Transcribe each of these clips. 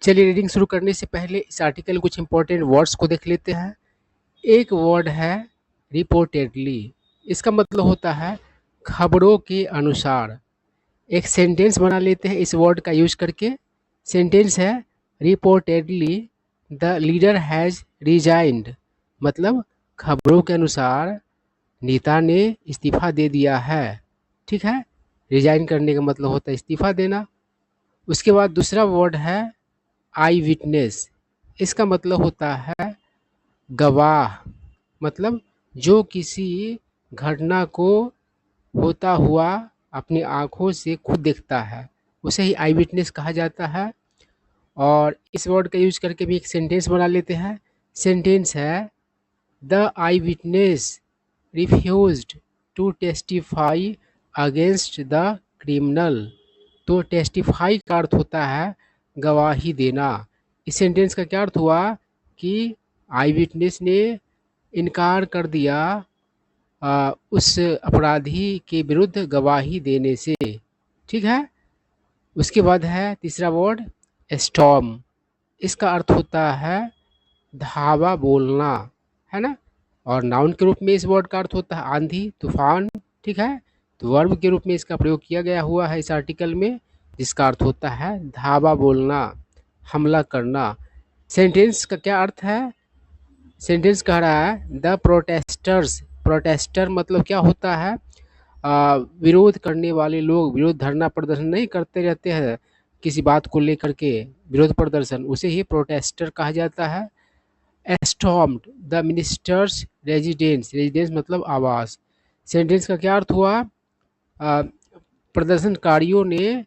चलिए रीडिंग शुरू करने से पहले इस आर्टिकल कुछ इंपॉर्टेंट वर्ड्स को देख लेते हैं। एक वर्ड है रिपोर्टेडली। इसका मतलब होता है खबरों के अनुसार। एक सेंटेंस बना लेते हैं इस वर्ड का यूज करके। सेंटेंस है reportedly the leader has resigned. मतलब खबरों के अनुसार नेता ने इस्तीफा दे दिया है। ठीक है, रिजाइन करने का मतलब होता है इस्तीफा देना। उसके बाद दूसरा वर्ड है आई विटनेस। इसका मतलब होता है गवाह। मतलब जो किसी घटना को होता हुआ अपनी आंखों से खुद देखता है उसे ही आई विटनेस कहा जाता है। और इस वर्ड का यूज करके भी एक सेंटेंस बना लेते हैं। सेंटेंस है the eyewitness refused to testify against the criminal. तो टेस्टिफाई का अर्थ होता है गवाही देना। इस सेंटेंस का क्या अर्थ हुआ कि आई विटनेस ने इनकार कर दिया उस अपराधी के विरुद्ध गवाही देने से। ठीक है। उसके बाद है तीसरा वर्ड स्टॉर्म। इसका अर्थ होता है धावा बोलना, है ना। और नाउन के रूप में इस वर्ड का अर्थ होता है आंधी तूफान। ठीक है। तो वर्ब के रूप में इसका प्रयोग किया गया हुआ है इस आर्टिकल में, जिसका अर्थ होता है धावा बोलना, हमला करना। सेंटेंस का क्या अर्थ है? सेंटेंस कह रहा है द प्रोटेस्टर्स। प्रोटेस्टर मतलब क्या होता है? विरोध करने वाले लोग, विरोध धरना प्रदर्शन नहीं करते रहते हैं किसी बात को लेकर के, विरोध प्रदर्शन, उसे ही प्रोटेस्टर कहा जाता है। stormed the ministers residence. Residence मतलब आवास। सेंटेंस का क्या अर्थ हुआ? प्रदर्शनकारियों ने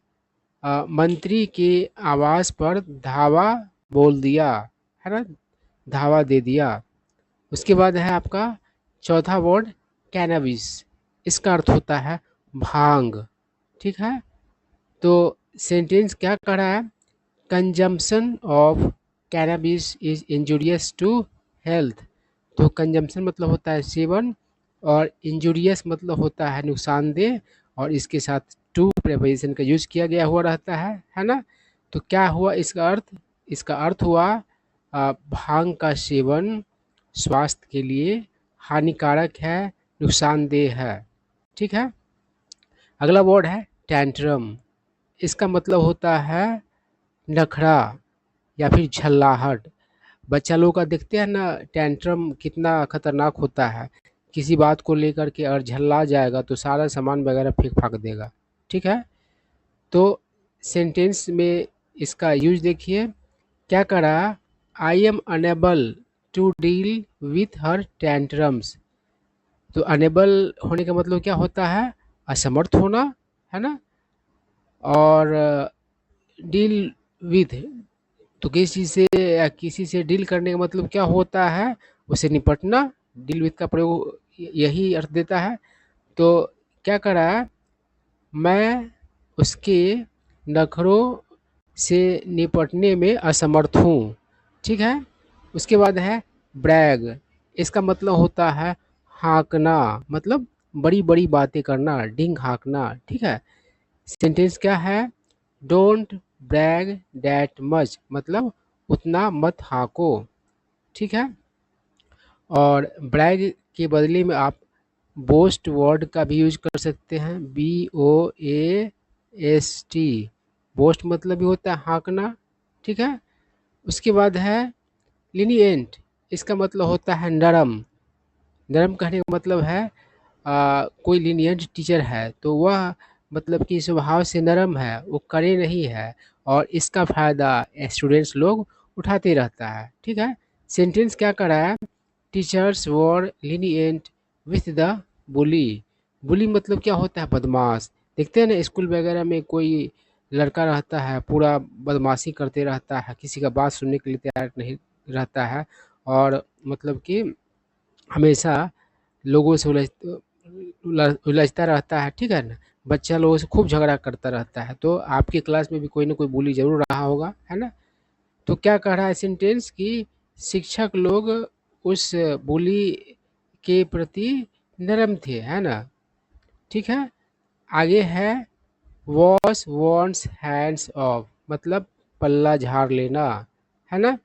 मंत्री के आवास पर धावा बोल दिया, है ना, धावा दे दिया। उसके बाद है आपका चौथा वर्ड कैनबिस। इसका अर्थ होता है भांग। ठीक है। तो सेंटेंस क्या कह रहा है? Consumption of cannabis is injurious to health. तो कंजम्पशन मतलब होता है सेवन, और इंजूरियस मतलब होता है नुकसानदेह, और इसके साथ टू प्रेपोजिशन का यूज किया गया हुआ रहता है ना। तो क्या हुआ इसका अर्थ? इसका अर्थ हुआ भांग का सेवन स्वास्थ्य के लिए हानिकारक है, नुकसानदेह है। ठीक है। अगला वर्ड है टैंट्रम। इसका मतलब होता है नखरा या फिर झल्लाहट। बच्चा लोग का देखते हैं ना टैंट्रम कितना खतरनाक होता है। किसी बात को लेकर के अगर झल्ला जाएगा तो सारा सामान वगैरह फेंक फाक देगा। ठीक है। तो सेंटेंस में इसका यूज देखिए, क्या करा? I am unable to deal with her tantrums. तो अनेबल होने का मतलब क्या होता है? असमर्थ होना, है ना। और डील विथ, तो किसी चीज़ से या किसी से डील करने का मतलब क्या होता है? उसे निपटना। डील विथ का प्रयोग यही अर्थ देता है। तो क्या करा? मैं उसके नखरों से निपटने में असमर्थ हूँ। ठीक है। उसके बाद है ब्रैग। इसका मतलब होता है हाँकना, मतलब बड़ी बड़ी बातें करना, डिंग हाँकना। ठीक है। सेंटेंस क्या है? Don't brag that much. मतलब उतना मत हाँको। ठीक है। और ब्रैग के बदले में आप बोस्ट वर्ड का भी यूज कर सकते हैं, BOAST। बोस्ट मतलब भी होता है हाँकना। ठीक है। उसके बाद है लिनिएंट। इसका मतलब होता है नरम। नरम कहने का मतलब है कोई लीनियंट टीचर है तो वह मतलब कि स्वभाव से नरम है, वो करे नहीं है, और इसका फ़ायदा स्टूडेंट्स लोग उठाते रहता है। ठीक है। सेंटेंस क्या कर रहा है? Teachers were lenient with the bully. Bully मतलब क्या होता है? बदमाश। देखते हैं ना स्कूल वगैरह में कोई लड़का रहता है पूरा बदमाशी करते रहता है, किसी का बात सुनने के लिए तैयार नहीं रहता है, और मतलब कि हमेशा लोगों से उलझता रहता है। ठीक है ना। बच्चा लोगों से खूब झगड़ा करता रहता है। तो आपकी क्लास में भी कोई ना कोई bully जरूर रहा होगा, है ना। तो क्या कह रहा है सेंटेंस कि शिक्षक लोग उस bully के प्रति नरम थे, है ना। ठीक है। आगे है वॉश वॉन्ट्स हैंड्स ऑफ। मतलब पल्ला झाड़ लेना, है ना।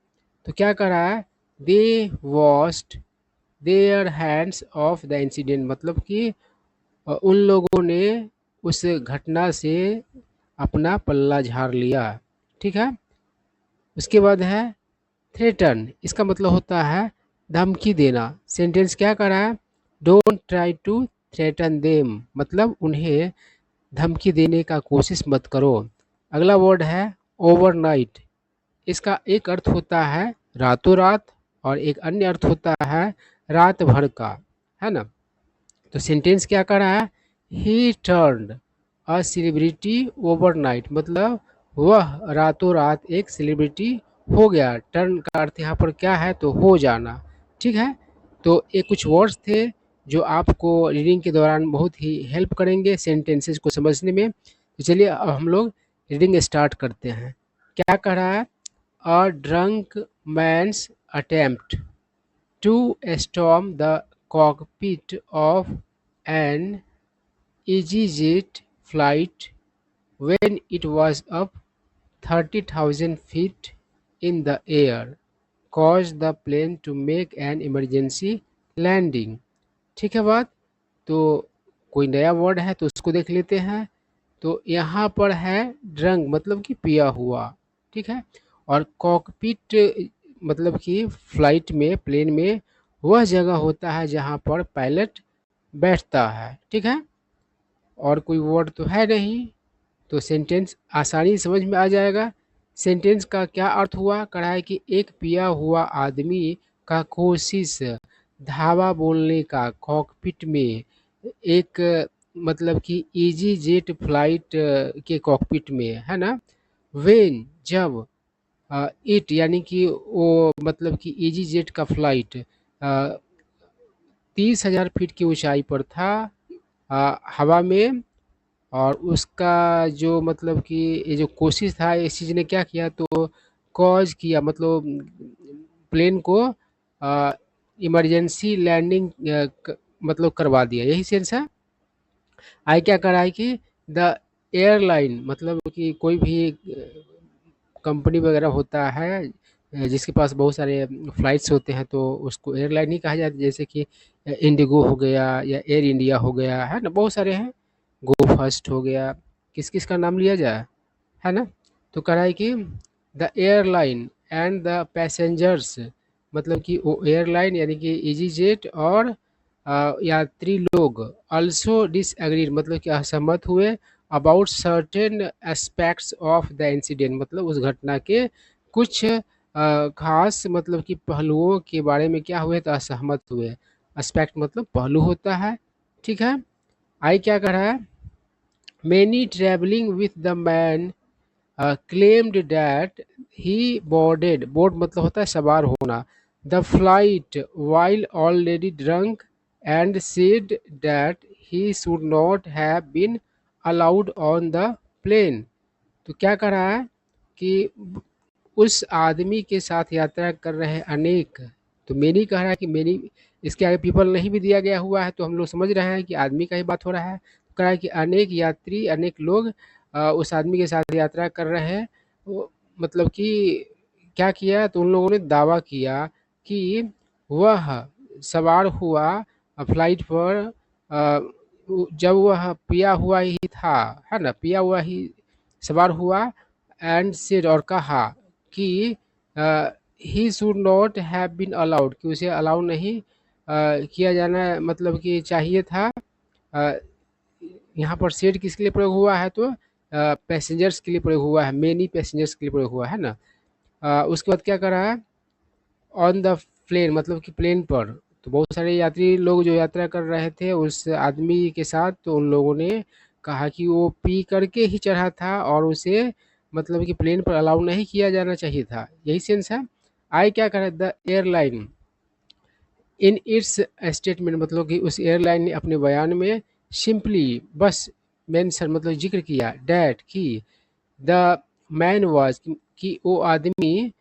तो क्या करा है, they washed their hands off the incident, मतलब कि उन लोगों ने उस घटना से अपना पल्ला झाड़ लिया, ठीक है। उसके बाद है थ्रेटन, इसका मतलब होता है धमकी देना। सेंटेंस क्या कर रहा है, don't try to threaten them, मतलब उन्हें धमकी देने का कोशिश मत करो। अगला वर्ड है ओवरनाइट, इसका एक अर्थ होता है रातों रात और एक अन्य अर्थ होता है रात भर का, है ना। तो सेंटेंस क्या कर रहा है, ही टर्न्ड अ सेलिब्रिटी ओवरनाइट, मतलब वह रातों रात एक सेलिब्रिटी हो गया। टर्न का अर्थ यहाँ पर क्या है, तो हो जाना, ठीक है। तो ये कुछ वर्ड्स थे जो आपको रीडिंग के दौरान बहुत ही हेल्प करेंगे सेंटेंसेस को समझने में। तो चलिए अब हम लोग रीडिंग स्टार्ट करते हैं। क्या कह रहा है, a drunk man's attempt to storm the cockpit of an EasyJet flight when it was up 30,000 feet in the air caused the plane to make an emergency landing। ठीक है बात। तो कोई नया वर्ड है तो उसको देख लेते हैं। तो यहाँ पर है ड्रंक, मतलब कि पिया हुआ, ठीक है। और कॉकपिट मतलब कि फ्लाइट में, प्लेन में वह जगह होता है जहाँ पर पायलट बैठता है, ठीक है। और कोई वर्ड तो है नहीं, तो सेंटेंस आसानी से समझ में आ जाएगा। सेंटेंस का क्या अर्थ हुआ, कहा है कि एक पिया हुआ आदमी का कोशिश धावा बोलने का कॉकपिट में, एक मतलब कि इजी जेट फ्लाइट के कॉकपिट में, है ना। वेन जब, इट यानी कि वो मतलब कि इजी जेट का फ्लाइट 30,000 फीट की ऊंचाई पर था हवा में। और उसका जो मतलब कि ये जो कोशिश था, इस चीज़ ने क्या किया, तो कॉज किया, मतलब प्लेन को इमरजेंसी लैंडिंग मतलब करवा दिया, यही सेंस है। आई क्या करा है कि द एयरलाइन, मतलब कि कोई भी कंपनी वगैरह होता है जिसके पास बहुत सारे फ्लाइट्स होते हैं, तो उसको एयरलाइन ही कहा जाता है। जैसे कि इंडिगो हो गया या एयर इंडिया हो गया, है ना, बहुत सारे हैं, गो फर्स्ट हो गया, किस किस का नाम लिया जाए, है ना। तो कह रहा है कि the airline and the passengers, मतलब कि वो एयरलाइन यानी कि इजी जेट और यात्री लोग अल्सो डिसएग्रीड, मतलब कि असहमत हुए about certain aspects of the incident, मतलब उस घटना के कुछ खास मतलब कि पहलुओं के बारे में क्या हुए, तो असहमत हुए। एस्पेक्ट मतलब पहलू होता है, ठीक है। आई क्या कह रहा है, many travelling with the man claimed that he boarded, board मतलब होता है सवार होना, the flight while already drunk and said that he should not have been allowed on the plane। तो क्या कर रहा है कि उस आदमी के साथ यात्रा कर रहे अनेक, तो मेनी कह रहा है कि मेनी, इसके आगे पीपल नहीं भी दिया गया हुआ है, तो हम लोग समझ रहे हैं कि आदमी का ही बात हो रहा है। तो कह रहा है कि अनेक यात्री, अनेक लोग उस आदमी के साथ यात्रा कर रहे हैं। मतलब कि क्या किया, तो उन लोगों ने दावा किया कि वह सवार हुआ फ्लाइट पर जब वह पिया हुआ ही था, है ना, पिया हुआ ही सवार हुआ एंड सेड, और कहा कि he should not have been allowed, कि उसे अलाउ नहीं किया जाना, मतलब कि चाहिए था। अ, यहाँ पर सेड किसके लिए प्रयोग हुआ है, तो पैसेंजर्स के लिए प्रयोग हुआ है, मेनी पैसेंजर्स के लिए प्रयोग हुआ है ना। उसके बाद क्या कर रहा है, ऑन द प्लेन, मतलब कि प्लेन पर, तो बहुत सारे यात्री लोग जो यात्रा कर रहे थे उस आदमी के साथ, तो उन लोगों ने कहा कि वो पी करके ही चढ़ा था और उसे मतलब कि प्लेन पर अलाउ नहीं किया जाना चाहिए था, यही सेंस है। आई क्या कर, the airline in its statement, मतलब कि उस एयरलाइन ने अपने बयान में सिंपली बस मेंशन, मतलब जिक्र किया, डैट कि द मैन वाज, कि वो आदमी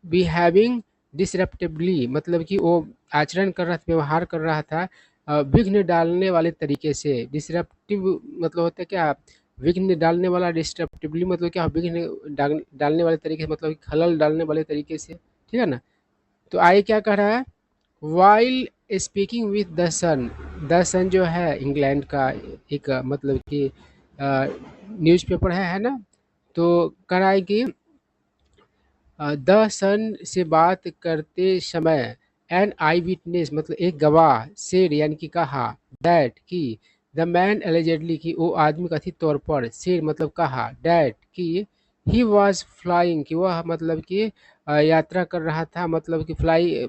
बिहेविंग डिसरप्टिवली, मतलब कि वो आचरण कर रहा था, व्यवहार कर रहा था विघ्न डालने वाले तरीके से। डिसरप्टिव मतलब होता है क्या, विघ्न डालने वाला, डिस्टर्बटिवली मतलब क्या, विघ्न डालने वाले तरीके से, मतलब खलल डालने वाले तरीके से, ठीक है ना। तो आगे क्या कह रहा है, while speaking with the Sun. The Sun जो है इंग्लैंड का एक मतलब कि न्यूज़पेपर है ना। तो कह रहा है कि द सन से बात करते समय एन आई विटनेस मतलब एक गवाह सेड यानी कि कहा, दैट कि द मैन एलिजेडली कि वो आदमी कथित तौर पर, सेड मतलब कहा, दैट कि ही वॉज फ्लाइंग कि वह मतलब कि यात्रा कर रहा था, मतलब कि फ्लाई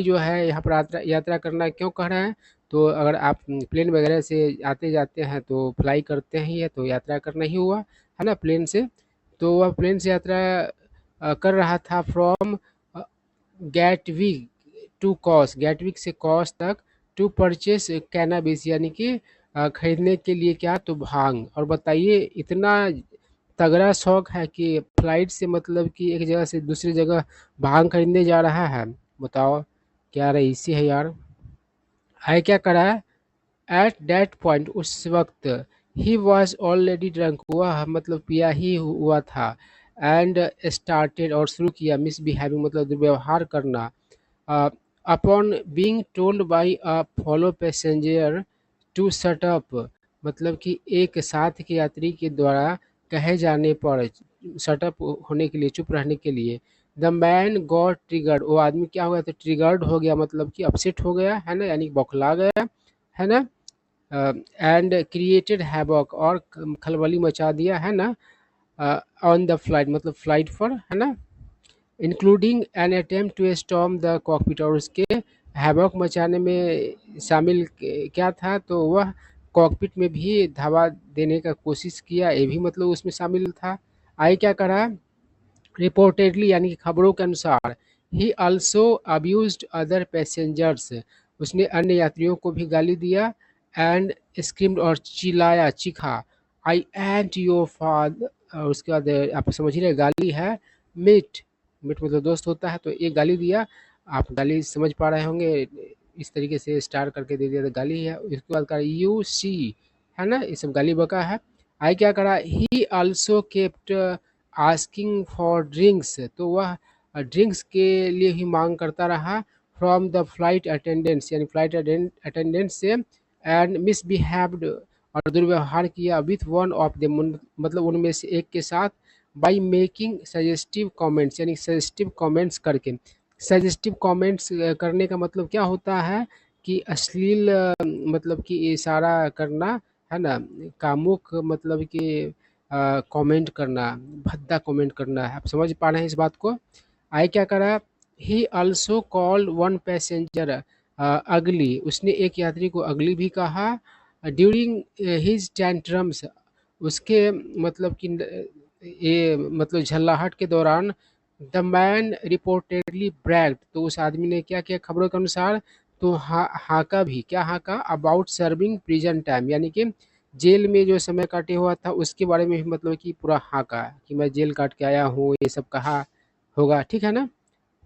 जो है यहाँ पर यात्रा यात्रा करना क्यों कह रहे हैं। तो अगर आप प्लेन वगैरह से आते जाते हैं तो फ्लाई करते ही है, तो यात्रा करना ही हुआ है ना प्लेन से। तो वह प्लेन से यात्रा कर रहा था from Gatwick to Kos, Gatwick से कॉस तक, टू परचेस कैनाबिस यानी कि खरीदने के लिए क्या, तो भांग। और बताइए इतना तगड़ा शौक है कि फ्लाइट से मतलब कि एक जगह से दूसरी जगह भांग खरीदने जा रहा है। बताओ क्या रईसी है यार। है क्या करा है, एट दैट पॉइंट उस वक्त, ही वॉज ऑलरेडी ड्रंक हुआ मतलब पिया ही हुआ था, एंड स्टार्टेड और शुरू किया मिसबिहेविंग मतलब दुर्व्यवहार करना, upon being told by a fellow passenger to shut up मतलब कि एक साथ के यात्री के द्वारा कहे जाने पर शट अप होने के लिए, चुप रहने के लिए, द मैन गॉट ट्रिगर्ड वो आदमी क्या हो गया, तो ट्रिगर्ड हो गया मतलब कि अपसेट हो गया है ना, यानी कि बौखला गया है ना, एंड क्रिएटेड हैवॉक और खलबली मचा दिया है ना, ऑन द फ्लाइट मतलब फ्लाइट पर है ना, including an attempt to storm the cockpit और उसके हैवॉक मचाने में शामिल क्या था, तो वह कॉकपिट में भी धावा देने का कोशिश किया, ये भी मतलब उसमें शामिल था। आई क्या करा, रिपोर्टेडली यानी कि खबरों के अनुसार, he also abused other passengers उसने अन्य यात्रियों को भी गाली दिया, एंड स्क्रीम्ड और चिल्लाया चीखा, आई एंट योर फादर। और उसके बाद आप समझ रहे गाली है मिट, मिट मतलब दोस्त होता है, तो ये गाली दिया। आप गाली समझ पा रहे होंगे, इस तरीके से स्टार करके दे दिया तो गाली है। इसके बाद कहा यू सी है ना, ये सब गाली बका है। आई क्या करा, he also kept asking for drinks तो वह ड्रिंक्स के लिए ही मांग करता रहा, फ्रॉम द फ्लाइट अटेंडेंट्स यानी फ्लाइट अटेंडेंट से, एंड मिसबिहेव्ड और दुर्व्यवहार किया विथ वन ऑफ देम मतलब उनमें से एक के साथ, बाई मेकिंग सजेस्टिव कमेंट्स यानी सजेस्टिव कमेंट्स करके। सजेस्टिव कमेंट्स करने का मतलब क्या होता है कि अश्लील मतलब कि इशारा करना है ना, कामुक मतलब कि कमेंट करना, भद्दा कमेंट करना है। आप समझ पा रहे हैं इस बात को। आई क्या करा, he also called one passenger अगली उसने एक यात्री को अगली भी कहा, ड्यूरिंग हिज टेंट्रम्स उसके मतलब कि ये मतलब झल्लाहट के दौरान, द मैन रिपोर्टेडली ब्रैग्ड तो उस आदमी ने क्या किया खबरों के अनुसार, तो हाका भी क्या हाका, अबाउट सर्विंग प्रिजन टाइम यानी कि जेल में जो समय काटे हुआ था उसके बारे में भी मतलब कि पूरा हाका कि मैं जेल काट के आया हूँ, ये सब कहा होगा, ठीक है ना।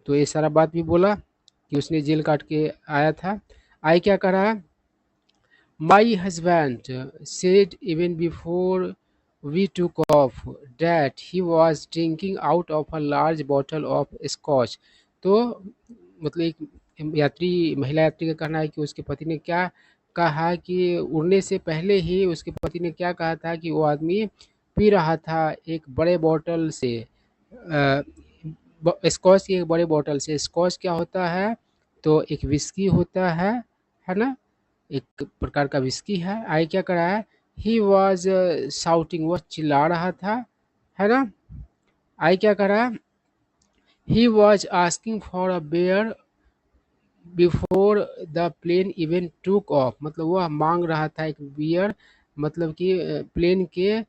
तो ये सारा बात भी बोला कि उसने जेल काट के आया था। आई क्या करा, my husband said even before we took off that he was drinking out of a large bottle of scotch। तो मतलब एक यात्री महिला यात्री का कहना है कि उसके पति ने क्या कहा कि उड़ने से पहले ही उसके पति ने क्या कहा था कि वो आदमी पी रहा था एक बड़े बोतल से स्कॉच की एक बड़े बोतल से। स्कॉच क्या होता है, तो एक विस्की होता है ना, एक प्रकार का विस्की है। आई क्या करा है, ही वॉज शाउटिंग वह चिल्ला रहा था है ना। आई क्या करा, he was asking for a beer before the plane even took off मतलब वह मांग रहा था एक बियर मतलब कि प्लेन के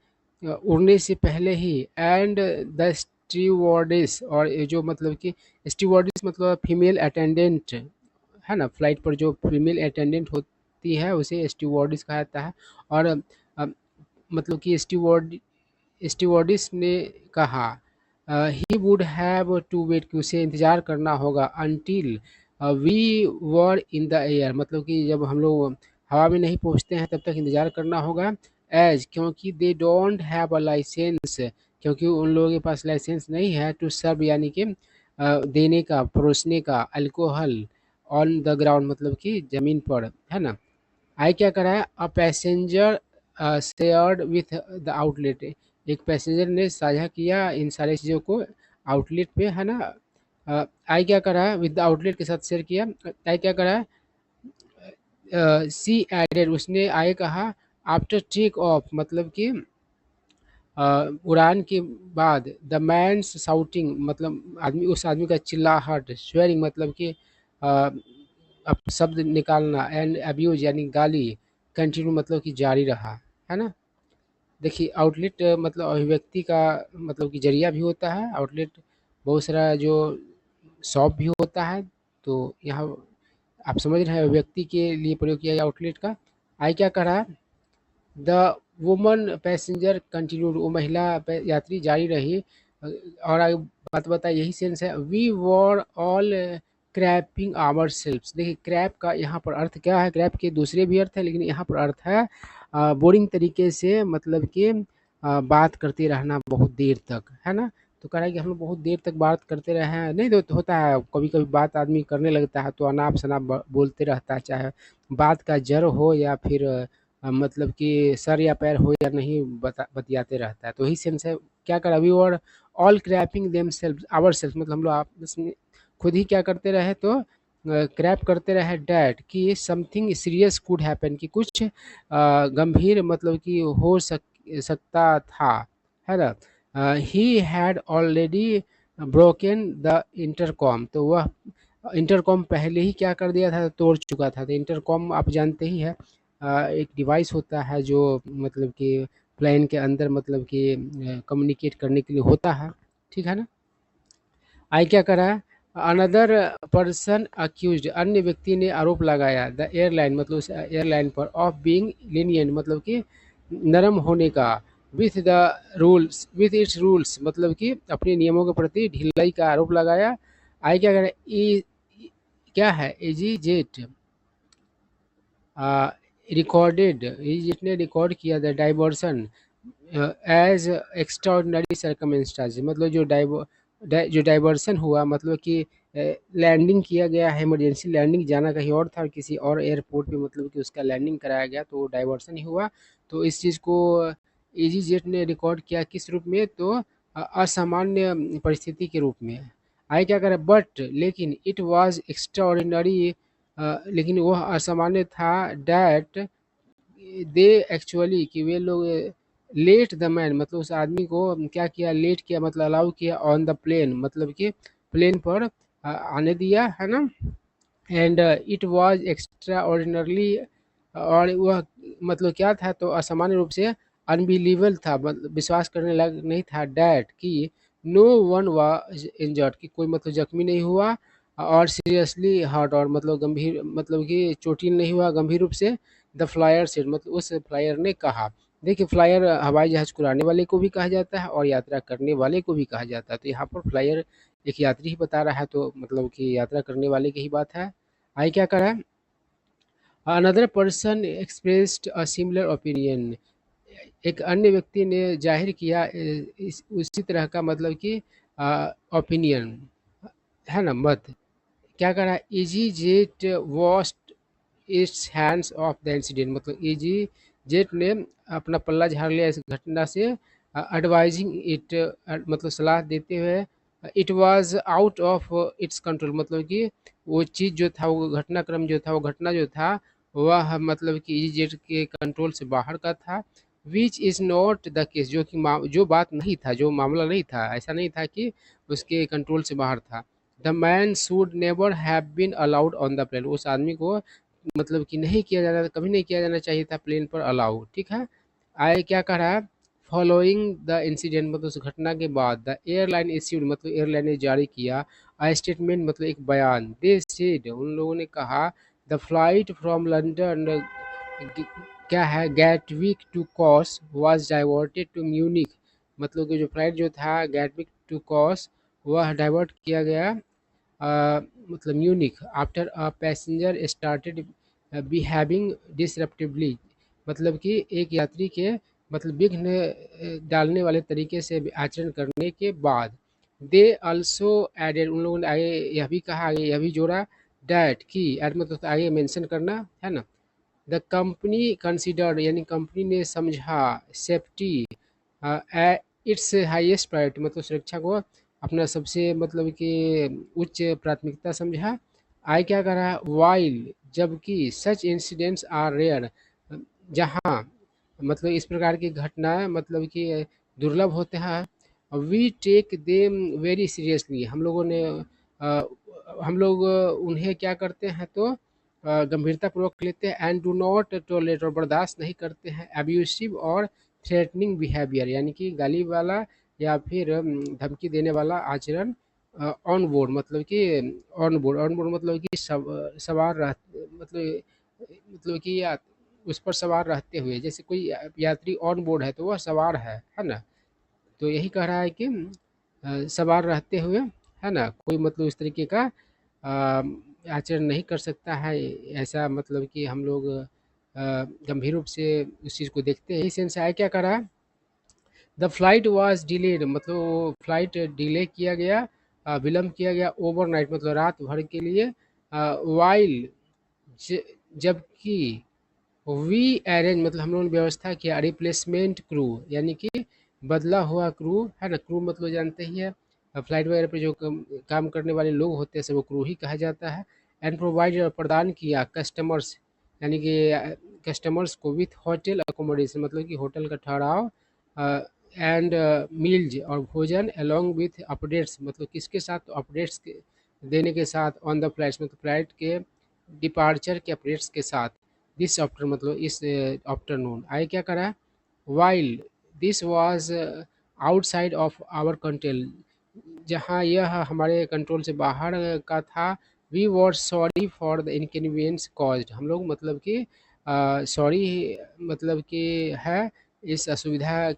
उड़ने से पहले ही, एंड द स्टीवर्डेस और ये जो मतलब कि स्टीवर्डेस मतलब फीमेल अटेंडेंट है ना, फ्लाइट पर जो फीमेल अटेंडेंट होती है उसे स्टीवर्डिस कहा जाता है। और मतलब कि स्टीवर्डिस ने कहा he would have to wait कि उसे इंतज़ार करना होगा, until we were in the air मतलब कि जब हम लोग हवा में नहीं पहुंचते हैं तब तक इंतज़ार करना होगा, एज क्योंकि they don't have a licence, क्योंकि उन लोगों के पास लाइसेंस नहीं है टू सर्व यानी कि देने का, परोसने का, अल्कोहल ऑन द ग्राउंड मतलब कि ज़मीन पर, है ना। आई क्या करा है, a passenger shared with the outlet, एक पैसेंजर ने साझा किया इन सारी चीज़ों को आउटलेट पे, है ना। आई क्या करा है, विद द आउटलेट के साथ शेयर किया। आई क्या करा है, सी एडेड, उसने आए कहा, आफ्टर टेक ऑफ मतलब कि उड़ान के बाद, द मैन्स शाउटिंग मतलब आदमी, उस आदमी का चिल्लाहट, स्वेरिंग मतलब कि अब शब्द निकालना, एंड अब्यूज यानी गाली, कंटिन्यू मतलब कि जारी रहा, है ना। देखिए आउटलेट मतलब अभिव्यक्ति का मतलब कि जरिया भी होता है आउटलेट, बहुत सारा जो शॉप भी होता है, तो यहाँ आप समझ रहे हैं अभिव्यक्ति के लिए प्रयोग किया गया आउटलेट का। आई क्या कर रहा है, द वुमन पैसेंजर कंटिन्यूड, वो महिला यात्री जारी रही, और आगे बात बताए, यही सेंस है, we were all crapping our selves. देखिए क्रैप का यहाँ पर अर्थ क्या है, क्रैप के दूसरे भी अर्थ है, लेकिन यहाँ पर अर्थ है बोरिंग तरीके से मतलब कि बात करते रहना बहुत देर तक, है ना। तो कह रहा है कि हम लोग बहुत देर तक बात करते रहे हैं, नहीं तो होता है कभी कभी बात आदमी करने लगता है तो अनाप शनाप बोलते रहता है, चाहे बात का जड़ हो या फिर मतलब कि सर या पैर हो या नहीं, बतियाते रहता है, तो यही सेंस है। क्या करा, we were all crapping them self our self, मतलब हम लोग आपस में खुद ही क्या करते रहे, तो क्रैप करते रहे डैट कि समथिंग सीरियस कुड हैपन, कि कुछ गंभीर मतलब कि हो सकता था, है ना। He had already broken the intercom, तो वह इंटरकॉम पहले ही क्या कर दिया था, तोड़ चुका था। तो इंटरकॉम आप जानते ही है, एक डिवाइस होता है जो मतलब कि प्लेन के अंदर मतलब कि कम्युनिकेट करने के लिए होता है, ठीक है ना। आई क्या करा, अनदर पर्सन अक्यूज, अन्य व्यक्ति ने आरोप लगाया द एयरलाइन मतलब उस एयरलाइन पर, ऑफ बीइंग lenient मतलब कि नरम होने का, with the rules with its rules मतलब कि अपने नियमों के प्रति ढिलाई का आरोप लगाया। आई क्या करा, क्या है, इजी जेट रिकॉर्डेड, जिसने रिकॉर्ड किया the diversion as extraordinary circumstance, मतलब जो डाइवर्सन हुआ मतलब कि लैंडिंग किया गया है, इमरजेंसी लैंडिंग, जाना कहीं और था और किसी और एयरपोर्ट पे मतलब कि उसका लैंडिंग कराया गया, तो डाइवर्सन ही हुआ। तो इस चीज़ को ईजी जेट ने रिकॉर्ड किया किस रूप में, तो असामान्य परिस्थिति के रूप में। आई क्या करे, बट लेकिन इट वाज एक्स्ट्राऑर्डिनरी, लेकिन वह असामान्य था, डैट दे एक्चुअली, कि वे लोग लेट द मैन मतलब उस आदमी को क्या किया, लेट किया मतलब अलाउ किया, ऑन द प्लेन मतलब कि प्लेन पर आने दिया, है ना। And it was extra ordinarily, और वह मतलब क्या था, तो असामान्य रूप से अनबिलीवेबल था, मतलब विश्वास करने लायक नहीं था, डैट कि नो वन वाज इंजर्ड, कि कोई मतलब जख्मी नहीं हुआ, और सीरियसली हर्ट, और मतलब गंभीर मतलब कि चोटिल नहीं हुआ गंभीर रूप से। द फ्लायर सेड मतलब उस फ्लायर ने कहा, देखिए फ्लायर हवाई जहाज उड़ाने वाले को भी कहा जाता है और यात्रा करने वाले को भी कहा जाता है, तो यहाँ पर फ्लायर एक यात्री ही बता रहा है, तो मतलब कि यात्रा करने वाले की ही बात है। आई क्या करा, another person expressed a similar opinion, एक अन्य व्यक्ति ने जाहिर किया उसी तरह का मतलब कि ओपिनियन, है ना, मत। क्या करा, easy jet washed it's hands off the incident, मतलब इजी जेट ने अपना पल्ला झाड़ लिया इस घटना से, एडवाइजिंग इट मतलब सलाह देते हुए, it was out of its control, मतलब कि वो चीज़ जो था, वो घटनाक्रम जो था, वो घटना जो था, वह मतलब कि इजी जेट के कंट्रोल से बाहर का था। Which is not the case, जो कि जो बात नहीं था, जो मामला नहीं था, ऐसा नहीं था कि उसके कंट्रोल से बाहर था। The man should never have been allowed on the plane, उस आदमी को मतलब कि नहीं किया जाना, कभी नहीं किया जाना चाहिए था प्लेन पर अलाउ, ठीक है। आए क्या कह रहा है, फॉलोइंग द इंसिडेंट मतलब उस घटना के बाद, द एयरलाइन इश्यूड मतलब एयरलाइन ने जारी किया a स्टेटमेंट मतलब एक बयान, दे सेड उन लोगों ने कहा, द फ्लाइट फ्रॉम लंदन क्या है, Gatwick to Kos was diverted to Munich, मतलब कि जो फ्लाइट जो था गैटविक टू कॉस, वह डाइवर्ट किया गया मतलब Munich, after a passenger started behaving disruptively, मतलब कि एक यात्री के मतलब विघ्न डालने वाले तरीके से आचरण करने के बाद दे ऑल्सो एडेड, उन लोगों ने आगे यह भी कहा, आगे यह भी जोड़ा डैट की, एड मतलब आगे मेंशन करना है ना। द कंपनी कंसिडर्ड, यानी कंपनी ने समझा सेफ्टी इट्स हाईएस्ट प्रायोरिटी, मतलब सुरक्षा को अपना सबसे मतलब कि उच्च प्राथमिकता समझा। आई क्या कर रहा है, वाइल जबकि सच इंसिडेंट्स आर रेयर, जहाँ मतलब इस प्रकार की घटनाएं मतलब कि दुर्लभ होते हैं। We take them very seriously, हम लोगों ने हम लोग उन्हें क्या करते हैं तो गंभीरतापूर्वक लेते हैं। एंड डू नॉट टॉलरेट, और बर्दाश्त नहीं करते हैं अब्यूसिव और थ्रेटनिंग बिहेवियर, यानी कि गाली वाला या फिर धमकी देने वाला आचरण ऑन बोर्ड, मतलब कि ऑन बोर्ड मतलब कि सवार रह मतलब कि उस पर सवार रहते हुए, जैसे कोई यात्री ऑन बोर्ड है तो वह सवार है ना। तो यही कह रहा है कि सवार रहते हुए, है ना, कोई मतलब इस तरीके का आचरण नहीं कर सकता है। ऐसा मतलब कि हम लोग गंभीर रूप से उस चीज़ को देखते हैं। इस सेंस से आया क्या कह रहा है, द फ्लाइट वाज डिलेड, मतलब फ्लाइट डिले किया गया, विलम्ब किया गया, ओवरनाइट मतलब रात भर के लिए, वाइल जबकि वी अरेंज मतलब हम लोगों ने व्यवस्था किया रिप्लेसमेंट क्रू, यानी कि बदला हुआ क्रू, है ना। क्रू मतलब जानते ही है, फ्लाइट वगैरह पे जो काम करने वाले लोग होते हैं सब वो क्रू ही कहा जाता है। एंड प्रोवाइड प्रदान किया कस्टमर्स, यानी कि कस्टमर्स को विथ होटल अकोमोडेशन, मतलब कि होटल का ठहराव, एंड मील्स और भोजन, अलोंग विथ अपडेट्स, मतलब किसके साथ, अपडेट्स देने के साथ, ऑन द फ्लाइट्स मतलब फ्लाइट के डिपार्चर के अपडेट्स के साथ। दिस आफ्टर मतलब इस आफ्टरनून आए क्या करा, while this was outside of our control, जहाँ यह हमारे कंट्रोल से बाहर का था। We were sorry for the inconvenience caused, हम लोग मतलब कि सॉरी मतलब कि है इस असुविधा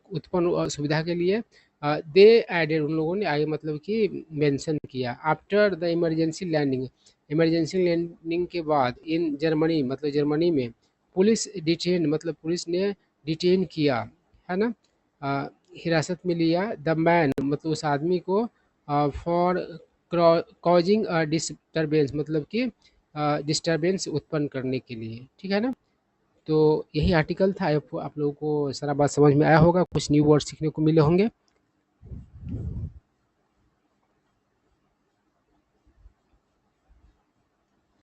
उत्पन्न असुविधा के लिए। दे एडेड, उन लोगों ने आगे मतलब कि मेंशन किया। After the emergency landing, emergency landing के बाद इन जर्मनी मतलब जर्मनी में, पुलिस डिटेन मतलब पुलिस ने डिटेन किया, है ना, हिरासत में लिया, द मैन मतलब उस आदमी को, फॉर कॉजिंग डिस्टरबेंस मतलब कि डिस्टरबेंस उत्पन्न करने के लिए, ठीक है ना। तो यही आर्टिकल था। आप लोगों को सारा बात समझ में आया होगा, कुछ न्यू वर्ड सीखने को मिले होंगे।